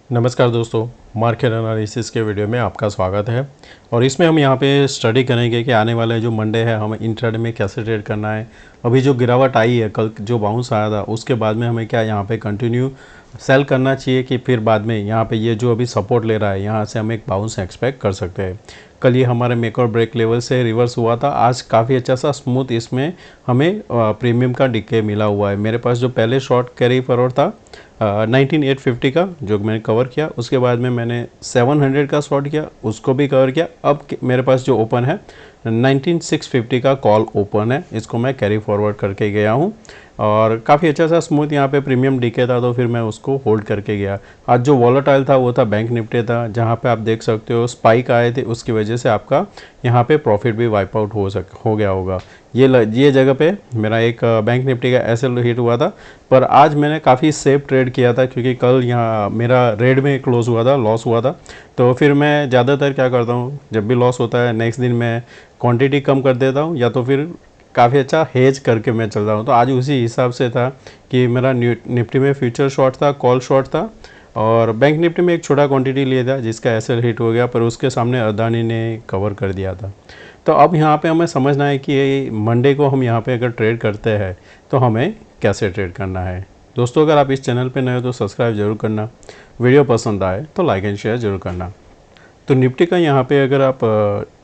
नमस्कार दोस्तों, market analysis के वीडियो में आपका स्वागत है। और इसमें हम यहाँ पे स्टडी करेंगे कि आने वाले जो मंडे है हमें इंट्राडे में कैसे ट्रेड करना है। अभी जो गिरावट आई है, कल जो बाउंस आया था उसके बाद में हमें क्या यहाँ पे कंटिन्यू सेल करना चाहिए कि फिर बाद में यहाँ पे ये जो अभी सपोर्ट ले रहा है यहाँ से हम एक बाउंस एक्सपेक्ट कर सकते हैं। कल ये हमारे मेक और ब्रेक लेवल से रिवर्स हुआ था, आज काफ़ी अच्छा सा स्मूथ इसमें हमें प्रीमियम का डिके मिला हुआ है। मेरे पास जो पहले शॉर्ट कैरी फॉरवर्ड था 19850 का जो मैंने कवर किया, उसके बाद में मैंने 700 का शॉर्ट किया, उसको भी कवर किया। अब मेरे पास जो ओपन है 19650 का कॉल ओपन है, इसको मैं कैरी फॉरवर्ड करके गया हूँ और काफ़ी अच्छा सा स्मूथ यहाँ पे प्रीमियम डीके था, तो फिर मैं उसको होल्ड करके गया। आज जो वॉलेटाइल था वो था बैंक निफ्टी था, जहाँ पे आप देख सकते हो स्पाइक आए थे, उसकी वजह से आपका यहाँ पे प्रॉफिट भी वाइप आउट हो गया होगा। ये जगह पे मेरा एक बैंक निफ्टी का एसएल हिट हुआ था, पर आज मैंने काफ़ी सेफ ट्रेड किया था क्योंकि कल यहाँ मेरा रेड में क्लोज हुआ था, लॉस हुआ था। तो फिर मैं ज़्यादातर क्या करता हूँ, जब भी लॉस होता है नेक्स्ट दिन मैं क्वांटिटी कम कर देता हूँ या तो फिर काफ़ी अच्छा हेज करके मैं चल रहा हूँ। तो आज उसी हिसाब से था कि मेरा निफ्टी में फ्यूचर शॉर्ट था, कॉल शॉर्ट था, और बैंक निफ्टी में एक छोटा क्वांटिटी लिया था जिसका एसएल हिट हो गया, पर उसके सामने अदानी ने कवर कर दिया था। तो अब यहाँ पे हमें समझना है कि मंडे को हम यहाँ पे अगर ट्रेड करते हैं तो हमें कैसे ट्रेड करना है। दोस्तों, अगर आप इस चैनल पे नए हो तो सब्सक्राइब जरूर करना, वीडियो पसंद आए तो लाइक एंड शेयर जरूर करना। तो निफ्टी का यहाँ पे अगर आप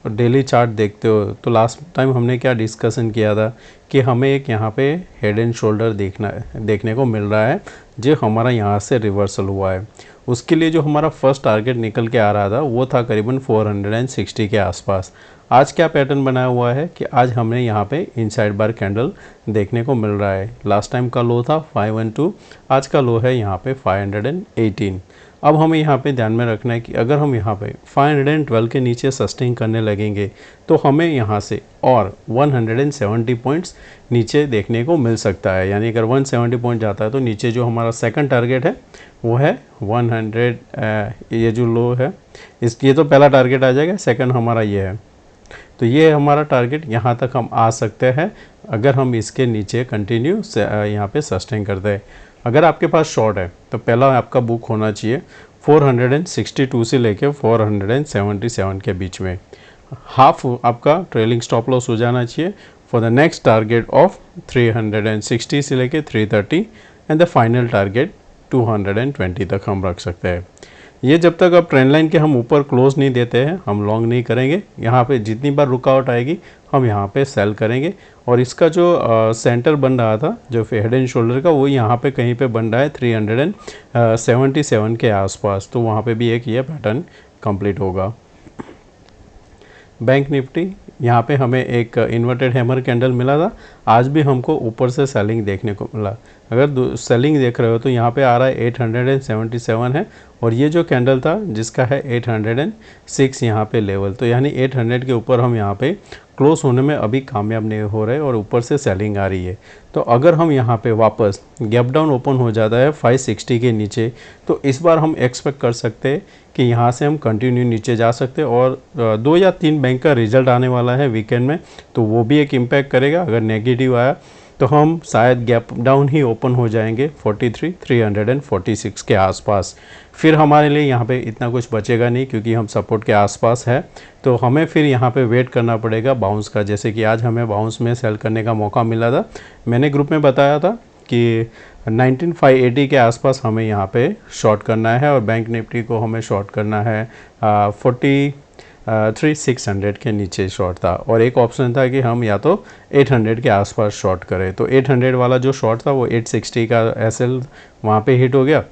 डेली चार्ट देखते हो तो लास्ट टाइम हमने क्या डिस्कशन किया था कि हमें एक यहाँ पे हेड एंड शोल्डर देखने को मिल रहा है जो हमारा यहाँ से रिवर्सल हुआ है। उसके लिए जो हमारा फर्स्ट टारगेट निकल के आ रहा था वो था करीबन 460 के आसपास। आज क्या पैटर्न बनाया हुआ है कि आज हमें यहाँ पे इनसाइड बार कैंडल देखने को मिल रहा है। लास्ट टाइम का लो था 512, आज का लो है यहाँ पे 518। अब हमें यहाँ पे ध्यान में रखना है कि अगर हम यहाँ पे 512 के नीचे सस्टेन करने लगेंगे तो हमें यहाँ से और 170 पॉइंट्स नीचे देखने को मिल सकता है। यानी अगर 170 पॉइंट जाता है तो नीचे जो हमारा सेकंड टारगेट है वो है 100, ये जो लो है ये तो पहला टारगेट आ जाएगा, सेकंड हमारा ये है। तो ये हमारा टारगेट, यहाँ तक हम आ सकते हैं अगर हम इसके नीचे कंटिन्यू यहाँ पे सस्टेन करते हैं। अगर आपके पास शॉर्ट है तो पहला आपका बुक होना चाहिए 462 से लेके 477 के बीच में। हाफ आपका ट्रेलिंग स्टॉप लॉस हो जाना चाहिए for the next target of 360 से लेके 330 एंड द फाइनल टारगेट 220 तक हम रख सकते हैं। ये जब तक अब ट्रेंड लाइन के हम ऊपर क्लोज नहीं देते हैं हम लॉन्ग नहीं करेंगे। यहाँ पे जितनी बार रुकावट आएगी हम यहाँ पे सेल करेंगे। और इसका जो सेंटर बन रहा था जो हेड एंड शोल्डर का, वो यहाँ पे कहीं पे बन रहा है 377 के आसपास, तो वहाँ पे भी एक ये पैटर्न कंप्लीट होगा। बैंक निफ्टी यहाँ पे हमें एक इन्वर्टेड हैमर कैंडल मिला था, आज भी हमको ऊपर से सेलिंग देखने को मिला। अगर सेलिंग देख रहे हो तो यहाँ पे आ रहा है 877 है, और ये जो कैंडल था जिसका है 806 यहाँ पे लेवल, तो यानी 800 के ऊपर हम यहाँ पे क्लोज होने में अभी कामयाब नहीं हो रहे और ऊपर से सेलिंग आ रही है। तो अगर हम यहाँ पे वापस गैप डाउन ओपन हो जाता है 560 के नीचे, तो इस बार हम एक्सपेक्ट कर सकते हैं कि यहाँ से हम कंटिन्यू नीचे जा सकते हैं। और 2 या 3 बैंक का रिजल्ट आने वाला है वीकेंड में, तो वो भी एक इम्पैक्ट करेगा। अगर नेगेटिव आया तो हम शायद गैप डाउन ही ओपन हो जाएंगे 43,346 के आसपास। फिर हमारे लिए यहाँ पे इतना कुछ बचेगा नहीं क्योंकि हम सपोर्ट के आसपास है, तो हमें फिर यहाँ पे वेट करना पड़ेगा बाउंस का। जैसे कि आज हमें बाउंस में सेल करने का मौका मिला था, मैंने ग्रुप में बताया था कि 19,580 के आसपास हमें यहाँ पे शॉर्ट करना है, और बैंक निफ्टी को हमें शॉर्ट करना है 43,600 के नीचे शॉर्ट था। और एक ऑप्शन था कि हम या तो 800 के आसपास शॉर्ट करें, तो 800 वाला जो शॉर्ट था वो 860 का एसएल वहाँ पे हिट हो गया।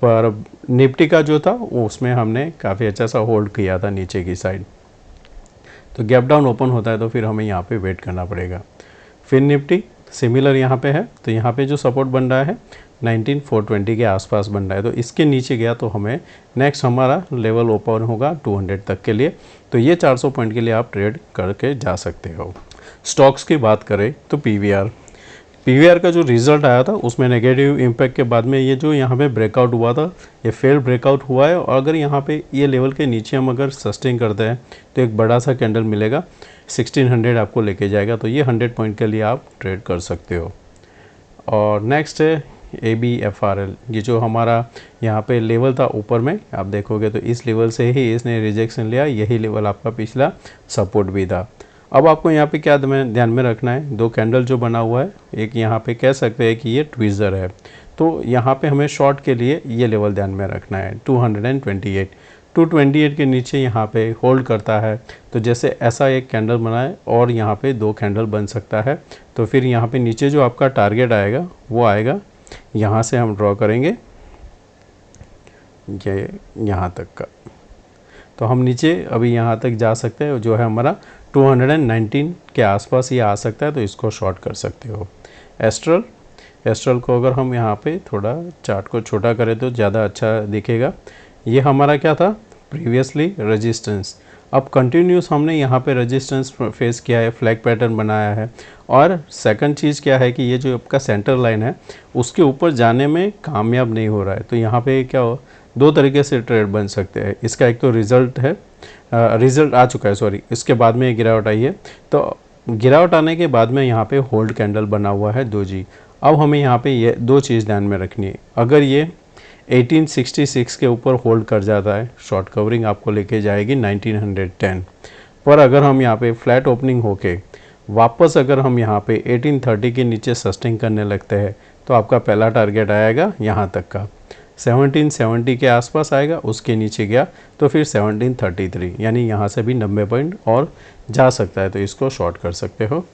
पर निफ्टी का जो था उसमें हमने काफ़ी अच्छा सा होल्ड किया था नीचे की साइड। तो गैप डाउन ओपन होता है तो फिर हमें यहाँ पे वेट करना पड़ेगा। फिर निफ्टी सिमिलर यहाँ पे है, तो यहाँ पे जो सपोर्ट बन रहा है 19,420 के आसपास बन रहा है, तो इसके नीचे गया तो हमें नेक्स्ट हमारा लेवल ओपन होगा 200 तक के लिए। तो ये 400 पॉइंट के लिए आप ट्रेड करके जा सकते हो। स्टॉक्स की बात करें तो पीवीआर का जो रिज़ल्ट आया था उसमें नेगेटिव इम्पैक्ट के बाद में ये जो यहाँ पे ब्रेकआउट हुआ था, ये फेल्ड ब्रेकआउट हुआ है। और अगर यहाँ पे ये लेवल के नीचे हम अगर सस्टेन करते हैं तो एक बड़ा सा कैंडल मिलेगा, 1600 आपको लेके जाएगा, तो ये 100 पॉइंट के लिए आप ट्रेड कर सकते हो। और नेक्स्ट है ABFRL, ये जो हमारा यहाँ पे लेवल था ऊपर में आप देखोगे तो इस लेवल से ही इसने रिजेक्शन लिया, यही लेवल आपका पिछला सपोर्ट भी था। अब आपको यहाँ पे क्या ध्यान में रखना है, दो कैंडल जो बना हुआ है, एक यहाँ पे कह सकते हैं कि ये ट्विज़र है, तो यहाँ पे हमें शॉर्ट के लिए ये लेवल ध्यान में रखना है 228। 228 के नीचे यहाँ पे होल्ड करता है तो जैसे ऐसा एक कैंडल बनाए और यहाँ पे दो कैंडल बन सकता है, तो फिर यहाँ पे नीचे जो आपका टारगेट आएगा वो आएगा, यहाँ से हम ड्रॉ करेंगे ये यहाँ तक का, तो हम नीचे अभी यहाँ तक जा सकते हैं, जो है हमारा 219 के आसपास ये आ सकता है, तो इसको शॉर्ट कर सकते हो। एस्ट्रल को अगर हम यहाँ पे थोड़ा चार्ट को छोटा करें तो ज़्यादा अच्छा दिखेगा। ये हमारा क्या था प्रीवियसली रेजिस्टेंस, अब कंटिन्यूस हमने यहाँ पे रेजिस्टेंस फेस किया है, फ्लैग पैटर्न बनाया है, और सेकंड चीज़ क्या है कि ये जो आपका सेंटर लाइन है उसके ऊपर जाने में कामयाब नहीं हो रहा है, तो यहाँ पे क्या हो, दो तरीके से ट्रेड बन सकते हैं। इसका एक तो रिज़ल्ट है, रिज़ल्ट आ चुका है सॉरी, इसके बाद में गिरावट आई है, तो गिरावट आने के बाद में यहाँ पे होल्ड कैंडल बना हुआ है 2G। अब हमें यहाँ पे ये दो चीज़ ध्यान में रखनी है, अगर ये 1866 के ऊपर होल्ड कर जाता है, शॉर्ट कवरिंग आपको लेके जाएगी 1910 पर। अगर हम यहाँ पे फ्लैट ओपनिंग होके वापस अगर हम यहाँ पे 1830 के नीचे सस्टेन करने लगते हैं तो आपका पहला टारगेट आएगा यहाँ तक का 1770 के आसपास आएगा, उसके नीचे गया तो फिर 1733, यानी यहाँ से भी 90 पॉइंट और जा सकता है, तो इसको शॉर्ट कर सकते हो।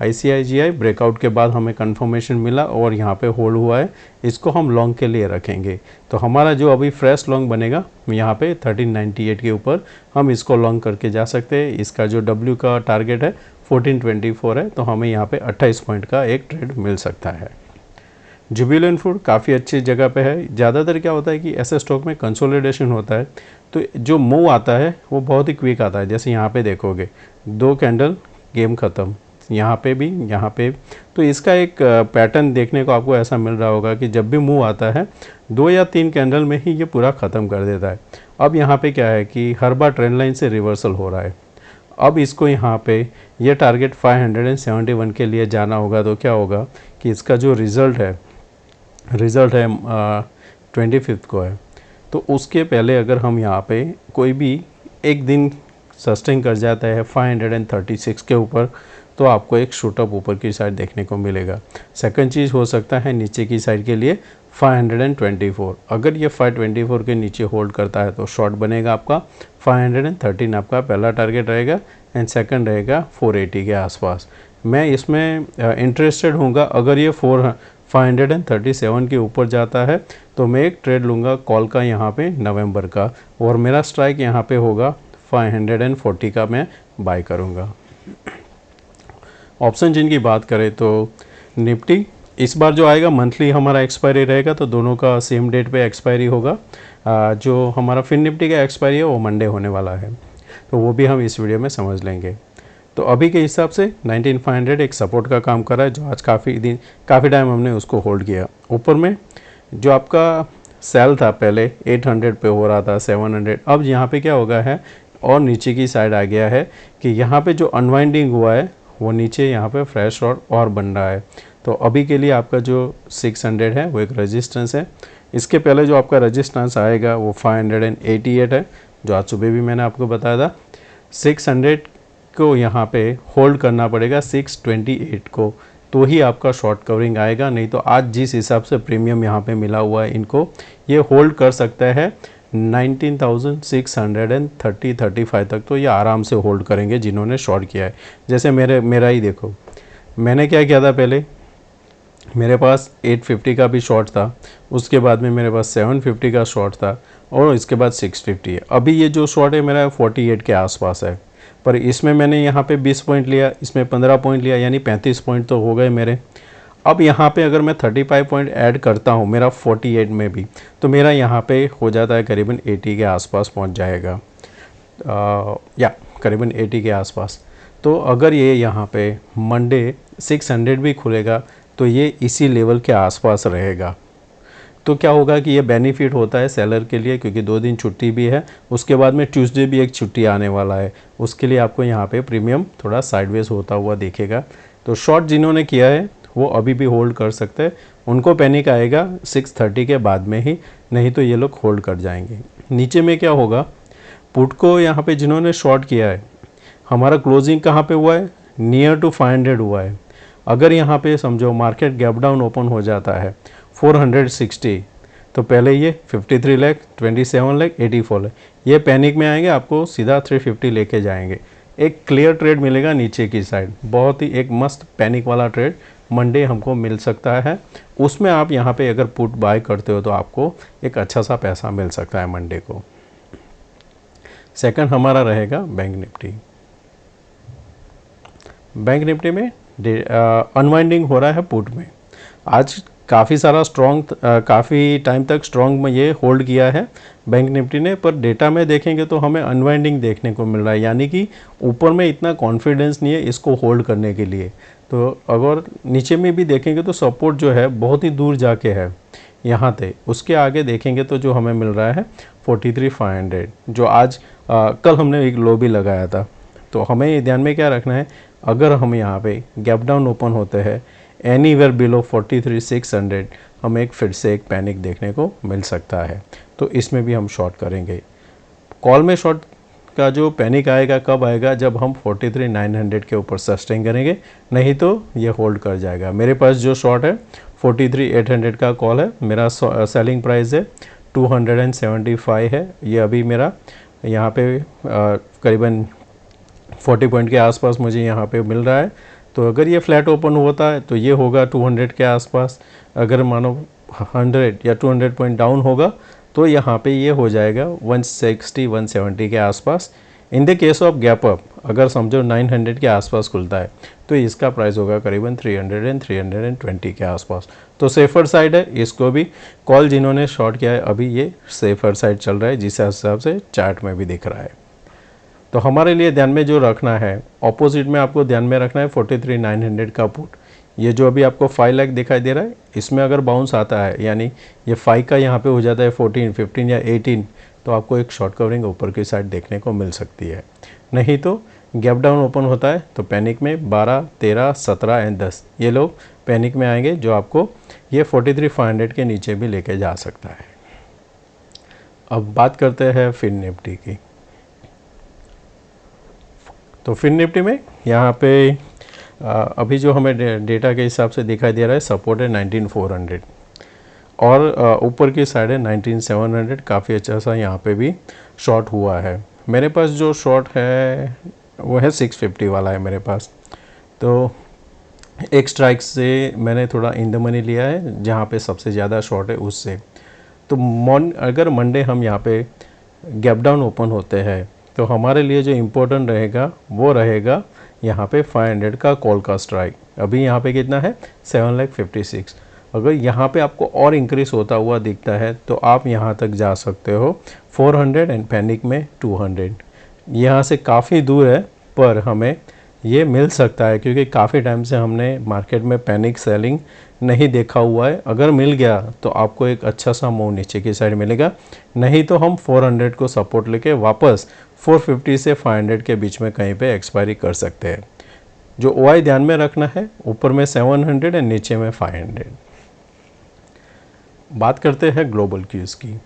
ICIGI ब्रेकआउट के बाद हमें कंफर्मेशन मिला और यहाँ पे होल्ड हुआ है, इसको हम लॉन्ग के लिए रखेंगे, तो हमारा जो अभी फ्रेश लॉन्ग बनेगा यहाँ पे 1398 के ऊपर हम इसको लॉन्ग करके जा सकते हैं। इसका जो W का टारगेट है 1424 है, तो हमें यहाँ पे 28 पॉइंट का एक ट्रेड मिल सकता है। जुबिलेंट फूड काफ़ी अच्छी जगह पे है। ज़्यादातर क्या होता है कि ऐसे स्टॉक में कंसोलिडेशन होता है, तो जो मूव आता है वो बहुत ही क्विक आता है। जैसे यहाँ पे देखोगे दो कैंडल, गेम ख़त्म, यहाँ पे भी, यहाँ पे, तो इसका एक पैटर्न देखने को आपको ऐसा मिल रहा होगा कि जब भी मूव आता है 2 या 3 कैंडल में ही ये पूरा ख़त्म कर देता है। अब यहाँ पे क्या है कि हर बार ट्रेंड लाइन से रिवर्सल हो रहा है। अब इसको यहाँ पे ये टारगेट 571 के लिए जाना होगा, तो क्या होगा कि इसका जो रिज़ल्ट है 25 को है, तो उसके पहले अगर हम यहाँ पे कोई भी एक दिन सस्टेन कर जाता है 536 के ऊपर, तो आपको एक शूटअप ऊपर की साइड देखने को मिलेगा। सेकंड चीज़ हो सकता है नीचे की साइड के लिए 524, अगर ये 524 के नीचे होल्ड करता है तो शॉर्ट बनेगा आपका 513, आपका पहला टारगेट रहेगा, एंड सेकंड रहेगा 480 के आसपास। मैं इसमें इंटरेस्टेड हूँगा, अगर ये 537 के ऊपर जाता है तो मैं एक ट्रेड लूँगा कॉल का यहाँ पे नवंबर का, और मेरा स्ट्राइक यहाँ पे होगा 540 का मैं बाय करूँगा। ऑप्शन जिनकी बात करें तो निफ्टी इस बार जो आएगा मंथली हमारा एक्सपायरी रहेगा, तो दोनों का सेम डेट पे एक्सपायरी होगा। जो हमारा फिन निफ्टी का एक्सपायरी है वो मंडे होने वाला है, तो वो भी हम इस वीडियो में समझ लेंगे। तो अभी के हिसाब से 19500 एक सपोर्ट का काम कर रहा है, जो आज काफ़ी टाइम हमने उसको होल्ड किया। ऊपर में जो आपका सेल था पहले 800 पे हो रहा था 700, अब यहाँ पे क्या होगा है और नीचे की साइड आ गया है कि यहाँ पे जो अनवाइंडिंग हुआ है वो नीचे यहाँ पे फ्रेश और बन रहा है। तो अभी के लिए आपका जो 600 है वो एक रेजिस्टेंस है। इसके पहले जो आपका रेजिस्टेंस आएगा वो 588 है, जो आज सुबह भी मैंने आपको बताया था। 600 को यहाँ पे होल्ड करना पड़ेगा 628 को, तो ही आपका शॉर्ट कवरिंग आएगा, नहीं तो आज जिस हिसाब से प्रीमियम यहाँ पे मिला हुआ है इनको, ये होल्ड कर सकता है 19,635 तक, तो ये आराम से होल्ड करेंगे जिन्होंने शॉर्ट किया है। जैसे मेरा ही देखो, मैंने क्या किया था, पहले मेरे पास 850 का भी शॉर्ट था, उसके बाद में मेरे पास 750 का शॉर्ट था, और इसके बाद 650 है। अभी ये जो शॉर्ट है मेरा 48 के आसपास है, पर इसमें मैंने यहाँ पे 20 पॉइंट लिया, इसमें 15 पॉइंट लिया, यानी 35 पॉइंट तो हो गए मेरे। अब यहाँ पे अगर मैं 35 पॉइंट ऐड करता हूँ मेरा 48 में भी, तो मेरा यहाँ पे हो जाता है करीबन 80 के आसपास पहुँच जाएगा, या करीबन 80 के आसपास। तो अगर ये यहाँ पे मंडे 600 भी खुलेगा तो ये इसी लेवल के आसपास रहेगा। तो क्या होगा कि ये बेनिफिट होता है सेलर के लिए, क्योंकि 2 दिन छुट्टी भी है, उसके बाद में ट्यूसडे भी एक छुट्टी आने वाला है, उसके लिए आपको यहाँ पे प्रीमियम थोड़ा साइडवेज होता हुआ दिखेगा। तो शॉर्ट जिन्होंने किया है वो अभी भी होल्ड कर सकते हैं, उनको पैनिक आएगा 6:30 के बाद में ही, नहीं तो ये लोग होल्ड कर जाएंगे। नीचे में क्या होगा, पुट को यहाँ पे जिन्होंने शॉर्ट किया है, हमारा क्लोजिंग कहाँ पे हुआ है, नियर टू 500 हुआ है। अगर यहाँ पे समझो मार्केट गैप डाउन ओपन हो जाता है 460, तो पहले ये 53 लाख, 27 लाख, 84 लाख, ये पैनिक में आएंगे, आपको सीधा 350 लेके जाएंगे। एक क्लियर ट्रेड मिलेगा नीचे की साइड, बहुत ही एक मस्त पैनिक वाला ट्रेड मंडे हमको मिल सकता है। उसमें आप यहाँ पे अगर पुट बाय करते हो तो आपको एक अच्छा सा पैसा मिल सकता है मंडे को। सेकंड हमारा रहेगा बैंक निफ्टी। बैंक निफ्टी में अनवाइंडिंग हो रहा है पुट में। आज काफ़ी सारा स्ट्रॉन्ग, काफ़ी टाइम तक स्ट्रॉन्ग में ये होल्ड किया है बैंक निफ्टी ने, पर डेटा में देखेंगे तो हमें अनवाइंडिंग देखने को मिल रहा है, यानी कि ऊपर में इतना कॉन्फिडेंस नहीं है इसको होल्ड करने के लिए। तो अगर नीचे में भी देखेंगे तो सपोर्ट जो है बहुत ही दूर जाके है यहाँ पे। उसके आगे देखेंगे तो जो हमें मिल रहा है 43,500, जो आज कल हमने एक लो भी लगाया था। तो हमें ये ध्यान में क्या रखना है, अगर हम यहाँ पे गैप डाउन ओपन होते हैं एनीवेयर बिलो 43,600, हमें एक फिर से एक पैनिक देखने को मिल सकता है, तो इसमें भी हम शॉर्ट करेंगे। कॉल में शॉर्ट का जो पैनिक आएगा कब आएगा, जब हम 43,900 के ऊपर सस्टेन करेंगे, नहीं तो ये होल्ड कर जाएगा। मेरे पास जो शॉर्ट है 43,800 का कॉल है, मेरा सेलिंग प्राइस है 275 है। ये अभी मेरा यहाँ पे करीबन 40 पॉइंट के आसपास मुझे यहाँ पे मिल रहा है। तो अगर ये फ्लैट ओपन होता है तो ये होगा 200 के आसपास। अगर मानो 100 या 200 पॉइंट डाउन होगा तो यहाँ पे ये हो जाएगा 160 170 के आसपास। In the case of gap up अगर समझो 900 के आसपास खुलता है तो इसका प्राइस होगा करीबन 300 एंड 320 के आसपास। तो सेफर साइड है, इसको भी कॉल जिन्होंने शॉर्ट किया है अभी ये सेफर साइड चल रहा है, जिस हिसाब से चार्ट में भी दिख रहा है। तो हमारे लिए ध्यान में जो रखना है, ऑपोजिट में आपको ध्यान में रखना है 43,900 का पुट। ये जो अभी आपको 5 लाख दिखाई दे रहा है, इसमें अगर बाउंस आता है, यानी ये 5 का यहाँ पे हो जाता है 14, 15 या 18, तो आपको एक शॉर्ट कवरिंग ऊपर की साइड देखने को मिल सकती है। नहीं तो गैप डाउन ओपन होता है तो पैनिक में 12, 13, 17 एंड 10 ये लोग पैनिक में आएंगे, जो आपको ये 43,500 के नीचे भी लेके जा सकता है। अब बात करते हैं फिन निफ्टी की। तो फिन निफ्टी में यहाँ पे अभी जो हमें डेटा के हिसाब से दिखाई दे रहा है, सपोर्ट है 19,400 और ऊपर की साइड है 19,700। काफ़ी अच्छा सा यहाँ पे भी शॉर्ट हुआ है। मेरे पास जो शॉर्ट है वो है 650 वाला है मेरे पास। तो एक स्ट्राइक से मैंने थोड़ा इन द मनी लिया है, जहाँ पे सबसे ज़्यादा शॉर्ट है उससे। तो अगर मंडे हम यहाँ पे गैप डाउन ओपन होते हैं तो हमारे लिए जो इम्पोर्टेंट रहेगा वो रहेगा यहाँ पे 500 का कॉल का स्ट्राइक। अभी यहाँ पे कितना है 7,56,000। अगर यहाँ पे आपको और इंक्रीज होता हुआ दिखता है तो आप यहाँ तक जा सकते हो 400 एंड पैनिक में 200। यहाँ से काफ़ी दूर है पर हमें ये मिल सकता है, क्योंकि काफ़ी टाइम से हमने मार्केट में पैनिक सेलिंग नहीं देखा हुआ है। अगर मिल गया तो आपको एक अच्छा सा मूव नीचे की साइड मिलेगा, नहीं तो हम 400 को सपोर्ट लेके वापस 450 से 500 के बीच में कहीं पे एक्सपायरी कर सकते हैं। जो ओआई ध्यान में रखना है, ऊपर में 700 और नीचे में 500। बात करते हैं ग्लोबल क्यूज़ की।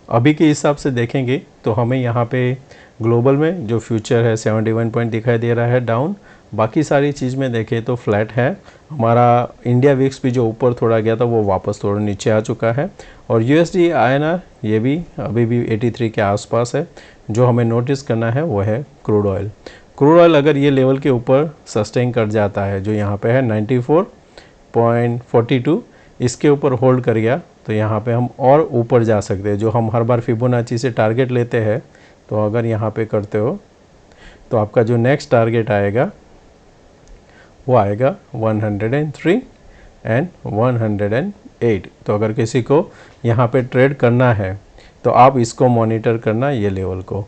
अभी के हिसाब से देखेंगे तो हमें यहाँ पे ग्लोबल में जो फ्यूचर है 71 पॉइंट दिखाई दे रहा है डाउन। बाकी सारी चीज़ में देखें तो फ्लैट है। हमारा इंडिया विक्स भी जो ऊपर थोड़ा गया था वो वापस थोड़ा नीचे आ चुका है। और यूएसडी आईएनआर ये भी अभी भी 83 के आसपास है। जो हमें नोटिस करना है वो है क्रूड ऑयल। क्रूड ऑयल अगर ये लेवल के ऊपर सस्टेन कर जाता है, जो यहाँ पे है 94.42, इसके ऊपर होल्ड कर गया तो यहाँ पे हम और ऊपर जा सकते हैं। जो हम हर बार फिबोनाची से टारगेट लेते हैं, तो अगर यहाँ पे करते हो तो आपका जो नेक्स्ट टारगेट आएगा वो आएगा 103 एंड 108। तो अगर किसी को यहाँ पे ट्रेड करना है तो आप इसको मॉनिटर करना, ये लेवल को।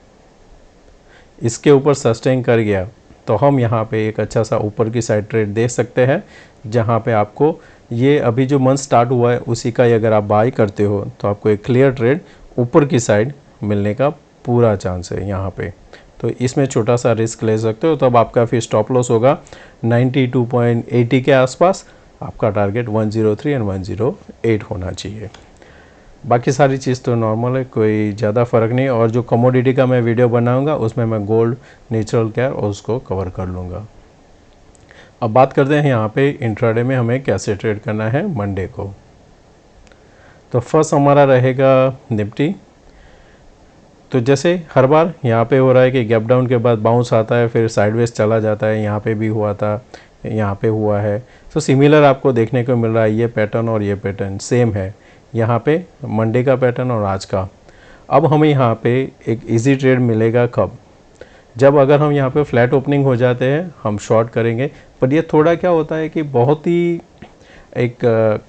इसके ऊपर सस्टेन कर गया तो हम यहाँ पे एक अच्छा सा ऊपर की साइड ट्रेड देख सकते हैं, जहाँ पे आपको ये अभी जो मंथ स्टार्ट हुआ है उसी का ही अगर आप बाई करते हो तो आपको एक क्लियर ट्रेड ऊपर की साइड मिलने का पूरा चांस है यहाँ पे। तो इसमें छोटा सा रिस्क ले सकते हो। तो अब आपका फिर स्टॉप लॉस होगा 92.80 के आसपास। आपका टारगेट 103 एंड 108 होना चाहिए। बाकी सारी चीज़ तो नॉर्मल है, कोई ज़्यादा फ़र्क नहीं। और जो कमोडिटी का मैं वीडियो बनाऊंगा उसमें मैं गोल्ड, नेचुरल गैस और उसको कवर कर लूँगा। अब बात करते हैं यहाँ पे इंट्राडे में हमें कैसे ट्रेड करना है मंडे को। तो फर्स्ट हमारा रहेगा निफ्टी। तो जैसे हर बार यहाँ पे हो रहा है कि गैप डाउन के बाद बाउंस आता है, फिर साइडवेज चला जाता है। यहाँ पे भी हुआ था, यहाँ पे हुआ है। तो सिमिलर आपको देखने को मिल रहा है, ये पैटर्न और ये पैटर्न सेम है यहाँ पे मंडे का पैटर्न और आज का। अब हमें यहाँ पे एक इजी ट्रेड मिलेगा कब? जब अगर हम यहाँ पे फ्लैट ओपनिंग हो जाते हैं हम शॉर्ट करेंगे। पर ये थोड़ा क्या होता है कि बहुत ही एक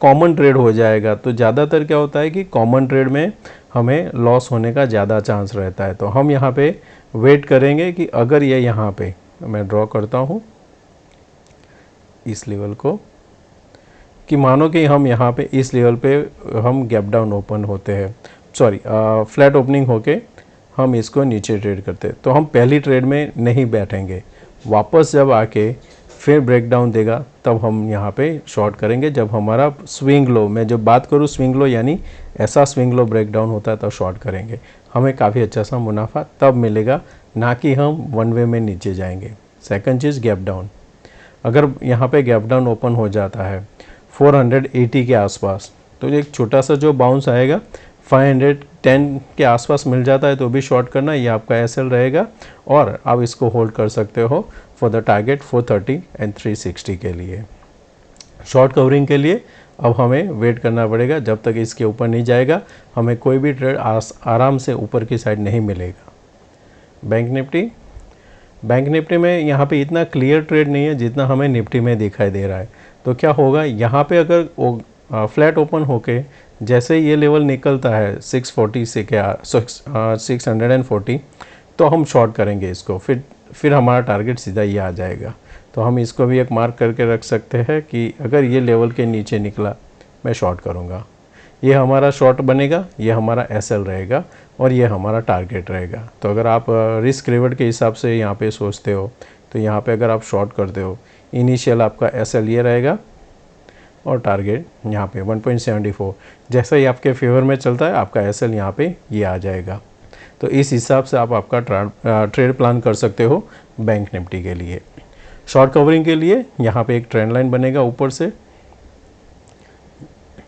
कॉमन ट्रेड हो जाएगा। तो ज़्यादातर क्या होता है कि कॉमन ट्रेड में हमें लॉस होने का ज़्यादा चांस रहता है। तो हम यहाँ पे वेट करेंगे कि अगर ये यहाँ पे मैं ड्रॉ करता हूँ इस लेवल को, कि मानो कि हम यहाँ पे इस लेवल पे हम गैप डाउन ओपन होते हैं, सॉरी फ्लैट ओपनिंग होके हम इसको नीचे ट्रेड करते हैं, तो हम पहली ट्रेड में नहीं बैठेंगे। वापस जब आके फिर ब्रेक डाउन देगा तब हम यहाँ पे शॉर्ट करेंगे। जब हमारा स्विंग लो, मैं जब बात करूँ स्विंग लो यानी ऐसा स्विंग लो ब्रेक डाउन होता है तब शॉर्ट करेंगे। हमें काफ़ी अच्छा सा मुनाफा तब मिलेगा, ना कि हम वन वे में नीचे जाएंगे। सेकंड चीज़ गैप डाउन। अगर यहाँ पे गैप डाउन ओपन हो जाता है 480 के आसपास, तो एक छोटा सा जो बाउंस आएगा 510 के आसपास मिल जाता है तो भी शॉर्ट करना, ये आपका एसएल रहेगा। और आप इसको होल्ड कर सकते हो फॉर द टारगेट 430 एंड 360 के लिए। शॉर्ट कवरिंग के लिए अब हमें वेट करना पड़ेगा, जब तक इसके ऊपर नहीं जाएगा हमें कोई भी ट्रेड आराम से ऊपर की साइड नहीं मिलेगा। बैंक निफ्टी में यहाँ पे इतना क्लियर ट्रेड नहीं है जितना हमें निफ्टी में दिखाई दे रहा है। तो क्या होगा, यहाँ पे अगर फ्लैट ओपन होके जैसे ये लेवल निकलता है 640 से क्या 640, तो हम शॉर्ट करेंगे इसको, फिर हमारा टारगेट सीधा ये आ जाएगा। तो हम इसको भी एक मार्क करके रख सकते हैं कि अगर ये लेवल के नीचे निकला मैं शॉर्ट करूँगा। ये हमारा शॉर्ट बनेगा, ये हमारा एसएल रहेगा और ये हमारा टारगेट रहेगा। तो अगर आप रिस्क रिवॉर्ड के हिसाब से यहाँ पे सोचते हो तो यहाँ पे अगर आप शॉर्ट करते हो, इनिशियल आपका एसएल ये रहेगा और टारगेट यहाँ पे 1.74। जैसा ही आपके फेवर में चलता है आपका एसएल यहाँ पे ये आ जाएगा। तो इस हिसाब से आप आपका ट्रेड प्लान कर सकते हो बैंक निफ्टी के लिए। शॉर्ट कवरिंग के लिए यहाँ पे एक ट्रेंड लाइन बनेगा ऊपर से,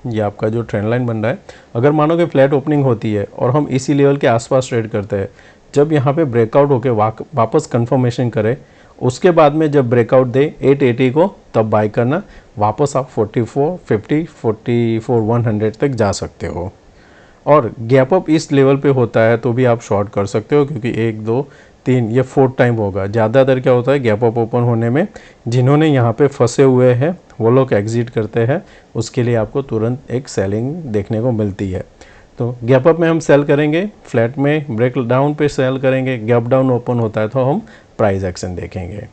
ये आपका जो ट्रेंड लाइन बन रहा है। अगर मानो कि फ्लैट ओपनिंग होती है और हम इसी लेवल के आसपास ट्रेड करते हैं, जब यहाँ पे ब्रेकआउट होके वापस कंफर्मेशन करे, उसके बाद में जब ब्रेकआउट दे 880 को, तब बाय करना। वापस आप 44, 50, 44, 100 तक जा सकते हो। और गैप अप इस लेवल पे होता है तो भी आप शॉर्ट कर सकते हो, क्योंकि 1, 2, 3 ये 4th टाइम होगा। ज़्यादातर क्या होता है गैप अप ओपन होने में जिन्होंने यहाँ पे फंसे हुए हैं वो लोग एग्जिट करते हैं, उसके लिए आपको तुरंत एक सेलिंग देखने को मिलती है। तो गैप अप में हम सेल करेंगे, फ्लैट में ब्रेक डाउन पे सेल करेंगे, गैप डाउन ओपन होता है तो हम प्राइस एक्शन देखेंगे।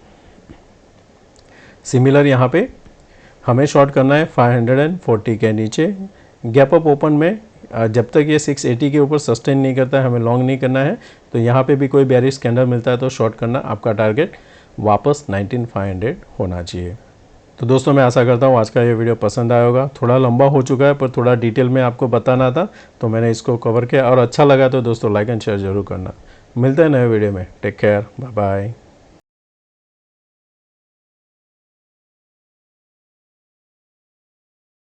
सिमिलर यहाँ पे हमें शॉर्ट करना है 540 के नीचे। गैप अप ओपन में जब तक ये 680 के ऊपर सस्टेन नहीं करता है हमें लॉन्ग नहीं करना है। तो यहाँ पे भी कोई बेरिश कैंडल मिलता है तो शॉर्ट करना। आपका टारगेट वापस 19500 होना चाहिए। तो दोस्तों मैं आशा करता हूँ आज का ये वीडियो पसंद आया होगा। थोड़ा लंबा हो चुका है पर थोड़ा डिटेल में आपको बताना था तो मैंने इसको कवर किया, और अच्छा लगा तो दोस्तों लाइक एंड शेयर जरूर करना। मिलते हैं नए वीडियो में। Take care, bye bye.